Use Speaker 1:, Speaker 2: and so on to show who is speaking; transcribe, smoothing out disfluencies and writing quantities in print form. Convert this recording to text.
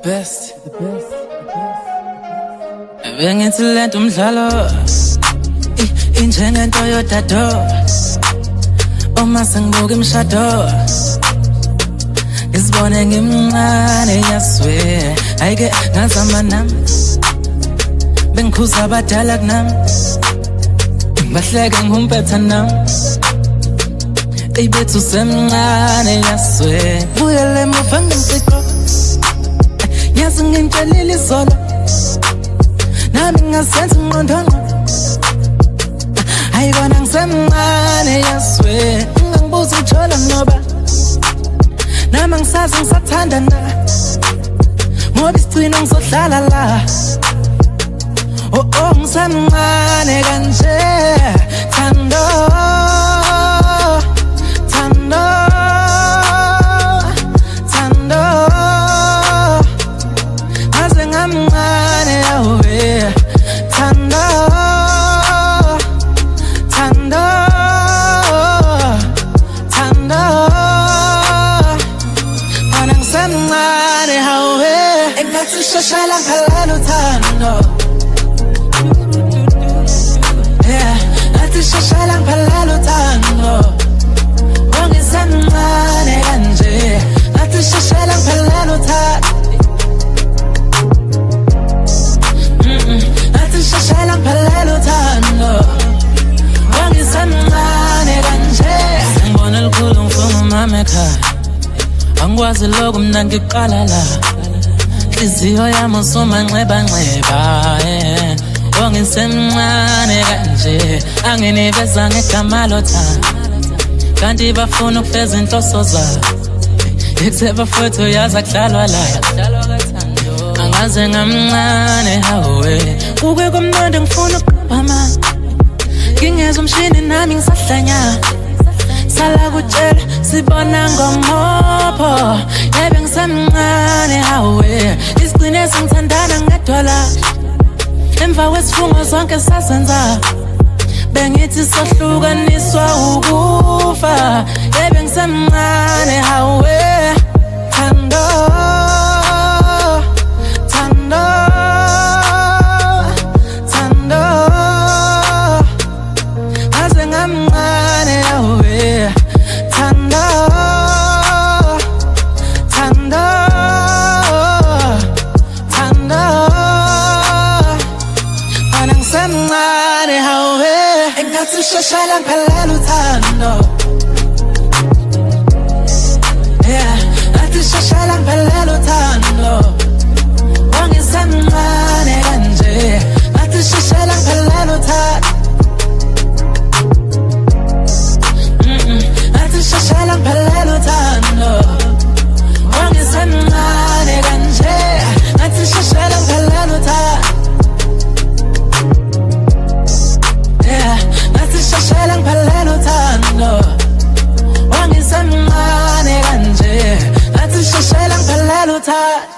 Speaker 1: best. Bengithi lento umdlalo injengento yodado uma sengibuka imshado ngizibone ngimncane yaswe ayike ngazama nami bengikhuza abadala kunami bahleke ngihumpetha nami ibethu semncane yaswe buyele emuva ngimciko ngiyazi ngintshela izolo nami ngasenza ingqondonqo ayibona ngisemncane yaswe ungangibuza uthola ngoba nami ngisazi ngisathanda na ngoba isigcino ngizohlala la oh ngisemncane kanje thando aze ngamncane yawe thando ana ngisemncane yawe engathi shashala ngiphelele uthando athi shashala ngiphelele uthando wangisemncane kanje athi shashala ngiphelele uthando athi shashala ngiphelele uthando wangisemncane kanje ngibona likhulu ngifuna umama ekhaya angikwazi lokhu mina ngiqala la inhliziyo yami usumanxeba-nxeba wangisemncane kanje anginibeza ngegama lothando kanti bafuna ukufeza inhloso zabo ekuthe bafowethu yaza kudlalwa la angaze ngamncane hawe kuke kumnandi ngifuna ukuqamba ngingeza umshini nami ngisahlanya sala kutshela sibona ngomopho yebe ngisemncane hawe isigcine singithandana ngedwala emva kwesifungo zonke sasenza bengithi sohlukaniswa ukufa yebe ngisemncane hawe thando aze ngamncane hawe thando ana ngisemncane hawe engathi shashala ngiphelele uthando athi shashala ngiphelele uthando wangisemncane kanje athi shashala ngiphelele uthando athi shashala ngiphelele uthando wangisemncane kanje athi shashala ngiphelele uthando athi shashala ngiphelele uthando wangisemncane kanje athi shashala ngiphelele uthando